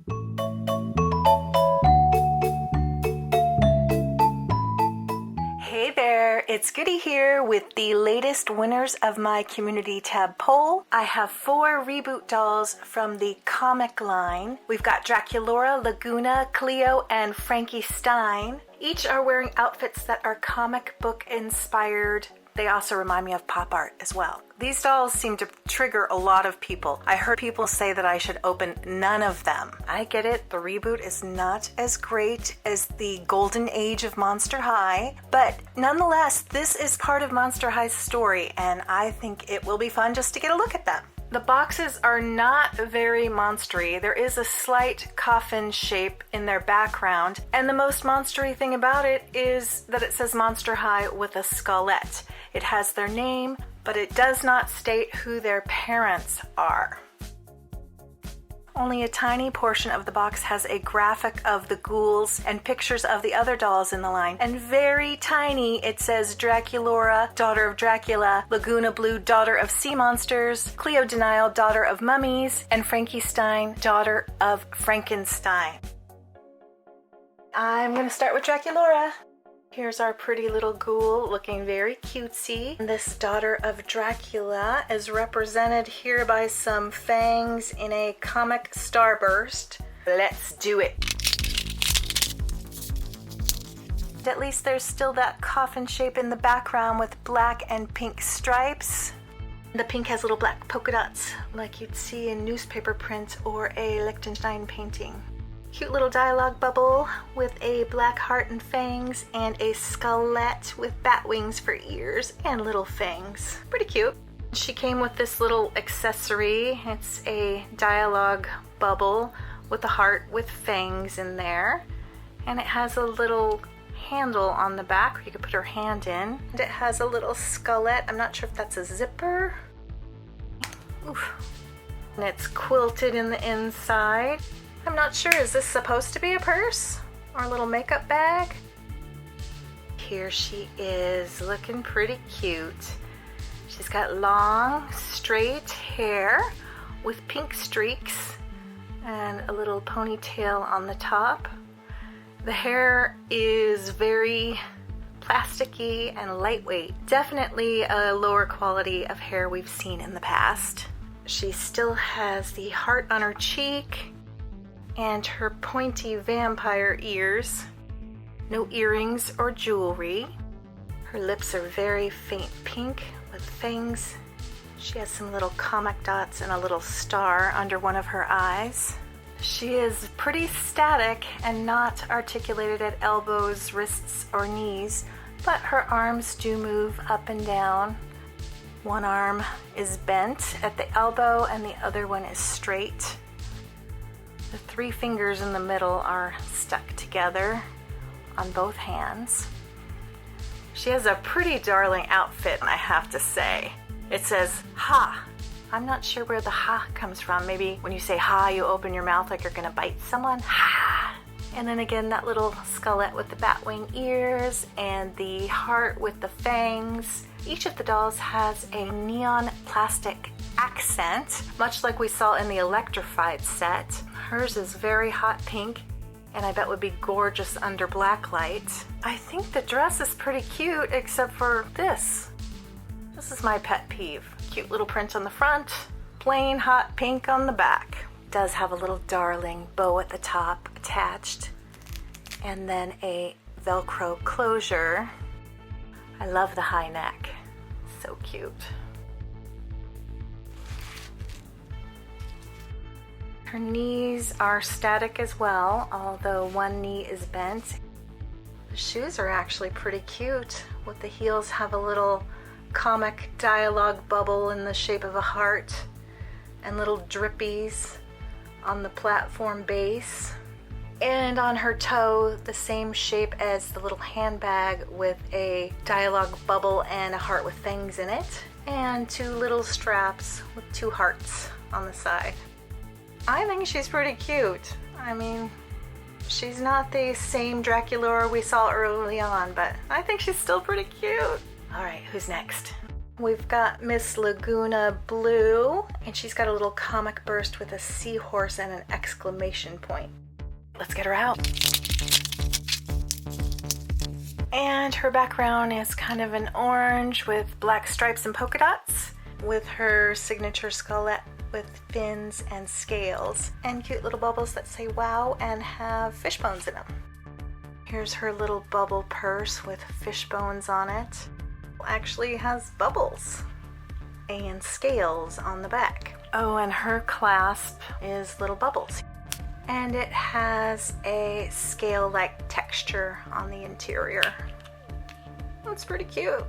Hey there, it's Goody here with the latest winners of my community tab poll. I have 4 reboot dolls from the comic line. We've got Draculaura Lagoona, Cleo, and Frankie Stein. Each are wearing outfits that are comic book inspired. They also remind me of pop art as well. These dolls seem to trigger a lot of people. I heard people say that I should open none of them. I get it, the reboot is not as great as the golden age of Monster High, but nonetheless, this is part of Monster High's story, and I think it will be fun just to get a look at them. The boxes are not very monstery. There is a slight coffin shape in their background, and the most monstery thing about it is that it says Monster High with a skullette. It has their name, but it does not state who their parents are. Only a tiny portion of the box has a graphic of the ghouls and pictures of the other dolls in the line. And very tiny, it says Draculaura, daughter of Dracula, Lagoona Blue, daughter of sea monsters, Cleo Denial, daughter of mummies, and Frankie Stein, daughter of Frankenstein. I'm going to start with Draculaura. Here's our pretty little ghoul looking very cutesy. This daughter of Dracula is represented here by some fangs in a comic starburst. Let's do it. At least there's still that coffin shape in the background with black and pink stripes. The pink has little black polka dots like you'd see in newspaper print or a Liechtenstein painting. Cute little dialogue bubble with a black heart and fangs, and a skullette with bat wings for ears and little fangs. Pretty cute. She came with this little accessory. It's a dialogue bubble with a heart with fangs in there, and it has a little handle on the back where you could put her hand in. And it has a little skullette. I'm not sure if that's a zipper. Oof. And it's quilted in the inside. I'm not sure, is this supposed to be a purse or a little makeup bag? Here she is, looking pretty cute. She's got long, straight hair with pink streaks and a little ponytail on the top. The hair is very plasticky and lightweight. Definitely a lower quality of hair we've seen in the past. She still has the heart on her cheek and her pointy vampire ears. No earrings or jewelry. Her lips are very faint pink with fangs. She has some little comic dots and a little star under one of her eyes. She is pretty static and not articulated at elbows, wrists, or knees, but her arms do move up and down. One arm is bent at the elbow and the other one is straight. The 3 fingers in the middle are stuck together on both hands. She has a pretty darling outfit, I have to say. It says, ha. I'm not sure where the ha comes from. Maybe when you say ha, you open your mouth like you're gonna bite someone. Ha! And then again, that little skullette with the batwing ears and the heart with the fangs. Each of the dolls has a neon plastic accent, much like we saw in the electrified set. Hers is very hot pink, and I bet would be gorgeous under black light. I think the dress is pretty cute, except for this. This is my pet peeve. Cute little print on the front, plain hot pink on the back. Does have a little darling bow at the top attached, and then a Velcro closure. I love the high neck. So cute. Her knees are static as well, although one knee is bent. The shoes are actually pretty cute. With the heels have a little comic dialogue bubble in the shape of a heart and little drippies on the platform base. And on her toe, the same shape as the little handbag with a dialogue bubble and a heart with fangs in it. And 2 little straps with 2 hearts on the side. I think she's pretty cute. I mean, she's not the same Draculaura we saw early on, but I think she's still pretty cute. All right, who's next? We've got Miss Lagoona Blue, and she's got a little comic burst with a seahorse and an exclamation point. Let's get her out. And her background is kind of an orange with black stripes and polka dots, with her signature skullette with fins and scales, and cute little bubbles that say wow and have fish bones in them. Here's her little bubble purse with fish bones on it. Actually has bubbles and scales on the back. Oh, and her clasp is little bubbles. And it has a scale-like texture on the interior. That's pretty cute.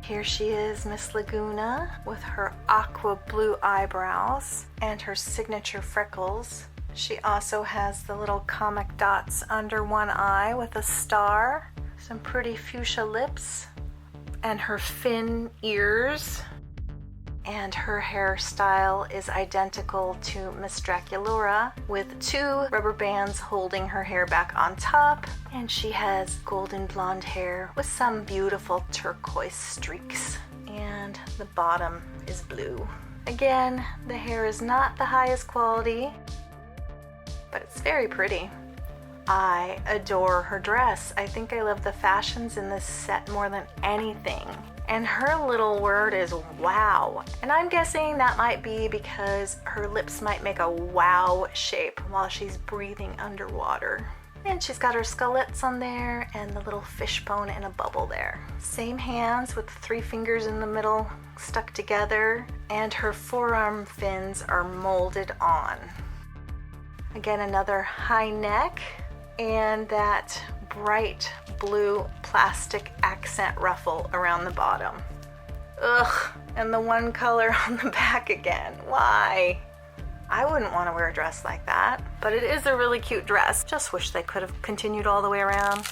Here she is, Miss Lagoona, with her aqua blue eyebrows and her signature freckles. She also has the little comic dots under one eye with a star, some pretty fuchsia lips, and her fin ears. And her hairstyle is identical to Miss Draculaura, with 2 rubber bands holding her hair back on top, and she has golden blonde hair with some beautiful turquoise streaks, and the bottom is blue. Again, the hair is not the highest quality, but it's very pretty. I adore her dress. I think I love the fashions in this set more than anything. And her little word is wow. And I'm guessing that might be because her lips might make a wow shape while she's breathing underwater. And she's got her skullettes on there and the little fish bone in a bubble there. Same hands with 3 fingers in the middle stuck together, and her forearm fins are molded on. Again, another high neck and that bright blue plastic accent ruffle around the bottom. Ugh, and the one color on the back again. Why? I wouldn't want to wear a dress like that, but it is a really cute dress. Just wish they could have continued all the way around.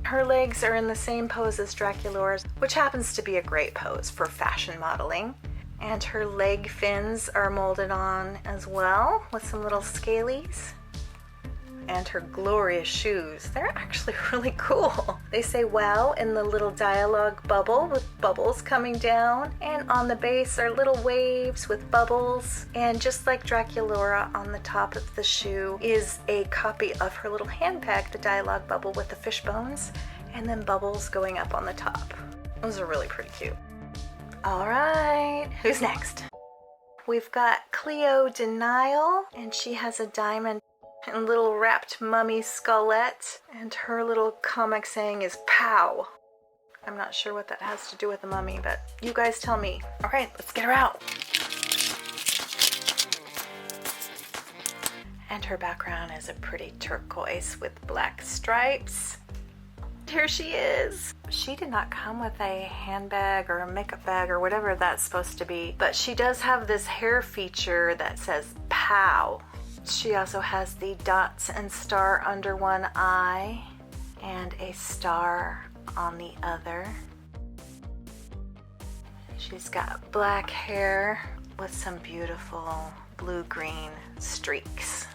Her legs are in the same pose as Draculaura's, which happens to be a great pose for fashion modeling. And her leg fins are molded on as well with some little scalies. And her glorious shoes, they're actually really cool. They say wow in the little dialogue bubble with bubbles coming down, and on the base are little waves with bubbles. And just like Draculaura, on the top of the shoe is a copy of her little handbag, the dialogue bubble with the fish bones, and then bubbles going up on the top. Those are really pretty cute. All right, who's next? We've got Cleo Denial, and she has a diamond and little wrapped mummy skullette, and her little comic saying is pow. I'm not sure what that has to do with the mummy, but you guys tell me. All right, let's get her out. And her background is a pretty turquoise with black stripes. Here she is. She did not come with a handbag or a makeup bag or whatever that's supposed to be, but she does have this hair feature that says pow. She also has the dots and star under one eye and a star on the other. She's got black hair with some beautiful blue-green streaks.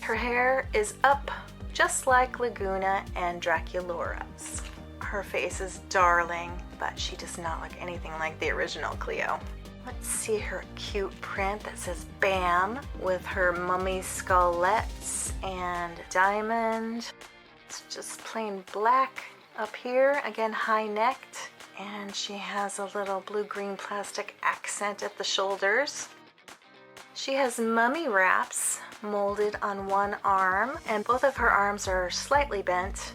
Her hair is up just like Lagoona and Draculaura's. Her face is darling, but she does not look anything like the original Cleo. Let's see her cute print that says BAM with her mummy skullettes and diamond. It's just plain black up here, again high-necked, and she has a little blue-green plastic accent at the shoulders. She has mummy wraps molded on one arm, and both of her arms are slightly bent,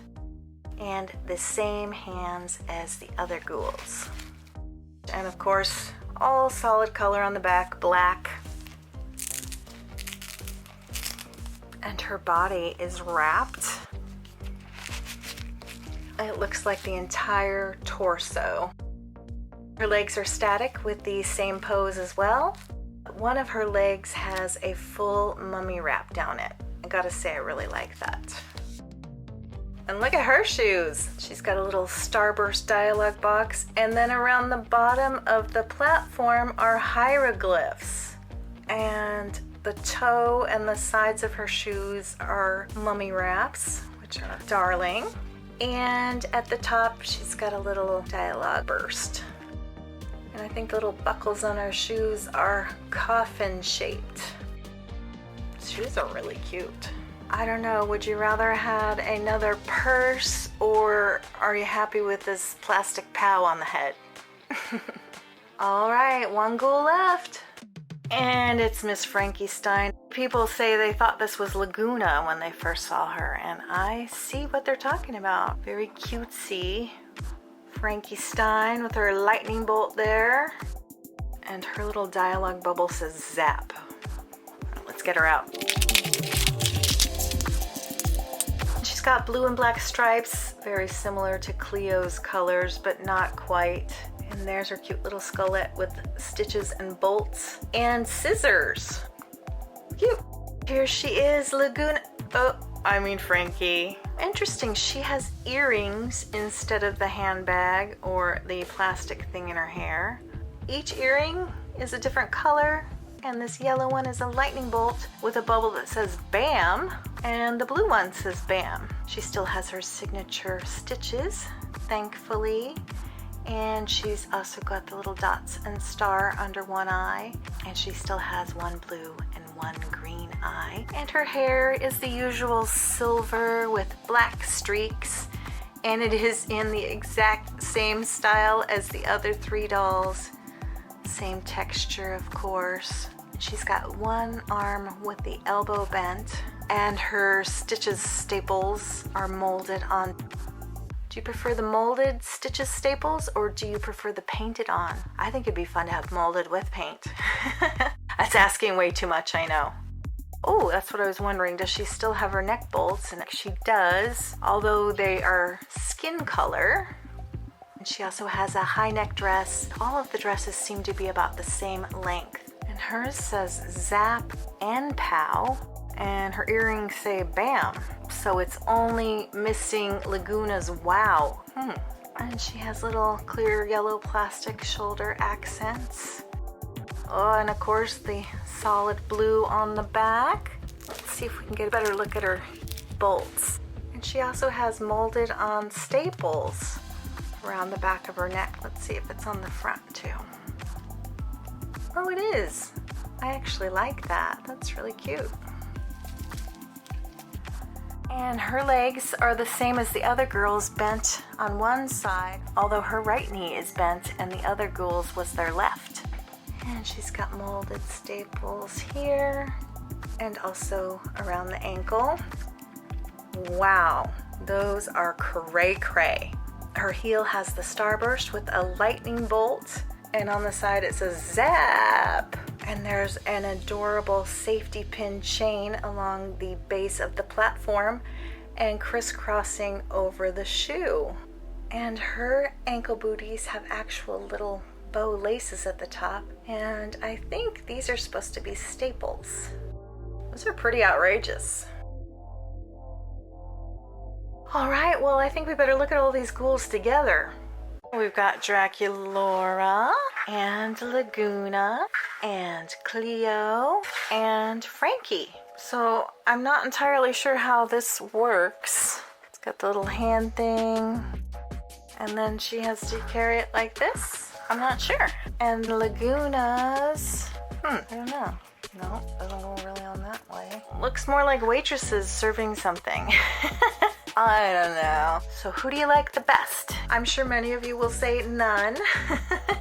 and the same hands as the other ghouls. And of course, all solid color on the back, black. And her body is wrapped. It looks like the entire torso. Her legs are static with the same pose as well. One of her legs has a full mummy wrap down it. I gotta say, I really like that. And look at her shoes. She's got a little starburst dialogue box, and then around the bottom of the platform are hieroglyphs. And the toe and the sides of her shoes are mummy wraps, which are darling. And at the top, she's got a little dialogue burst. And I think the little buckles on her shoes are coffin shaped. Shoes are really cute. I don't know, would you rather have another purse, or are you happy with this plastic POW on the head? All right, one ghoul left. And it's Miss Frankie Stein. People say they thought this was Lagoona when they first saw her, and I see what they're talking about. Very cutesy. Frankie Stein with her lightning bolt there. And her little dialogue bubble says zap. Let's get her out. She's got blue and black stripes, very similar to Cleo's colors, but not quite. And there's her cute little skullet with stitches and bolts and scissors. Cute. Here she is, Lagoona. Frankie. Interesting, she has earrings instead of the handbag or the plastic thing in her hair. Each earring is a different color, and this yellow one is a lightning bolt with a bubble that says BAM, and the blue one says BAM. She still has her signature stitches, thankfully. And she's also got the little dots and star under one eye. And she still has one blue and one green eye. And her hair is the usual silver with black streaks. And it is in the exact same style as the other 3 dolls. Same texture, of course. She's got one arm with the elbow bent. And her stitches staples are molded on. Do you prefer the molded stitches staples, or do you prefer the painted on? I think it'd be fun to have molded with paint. That's asking way too much, I know. Oh, that's what I was wondering. Does she still have her neck bolts? And she does, although they are skin color. And she also has a high neck dress. All of the dresses seem to be about the same length. And hers says zap and POW. And her earrings say BAM. So it's only missing Lagoona's wow. And she has little clear yellow plastic shoulder accents. Oh, and of course the solid blue on the back. Let's see if we can get a better look at her bolts. And she also has molded on staples around the back of her neck. Let's see if it's on the front too. Oh, it is. I actually like that. That's really cute. And her legs are the same as the other girls, bent on one side, although her right knee is bent and the other ghoul's was their left. And she's got molded staples here and also around the ankle. Wow, those are cray-cray. Her heel has the starburst with a lightning bolt, and on the side it says zap. And there's an adorable safety pin chain along the base of the platform and crisscrossing over the shoe. And her ankle booties have actual little bow laces at the top, and I think these are supposed to be staples. Those are pretty outrageous. All right, well, I think we better look at all these ghouls together. We've got Draculaura and Lagoona and Cleo and Frankie. So I'm not entirely sure how this works. It's got the little hand thing, and then she has to carry it like this. I'm not sure. And Lagoona's, I don't know. No, doesn't go really on that way. Looks more like waitresses serving something. I don't know. So who do you like the best? I'm sure many of you will say none.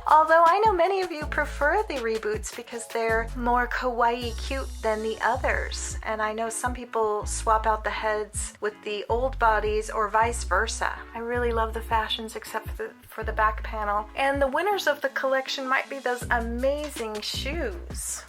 Although I know many of you prefer the reboots because they're more kawaii cute than the others. And I know some people swap out the heads with the old bodies or vice versa. I really love the fashions except for the back panel. And the winners of the collection might be those amazing shoes.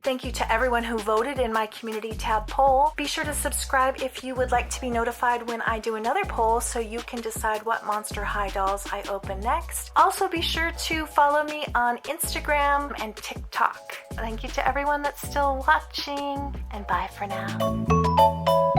Thank you to everyone who voted in my community tab poll. Be sure to subscribe if you would like to be notified when I do another poll so you can decide what Monster High dolls I open next. Also be sure to follow me on Instagram and TikTok. Thank you to everyone that's still watching, and bye for now.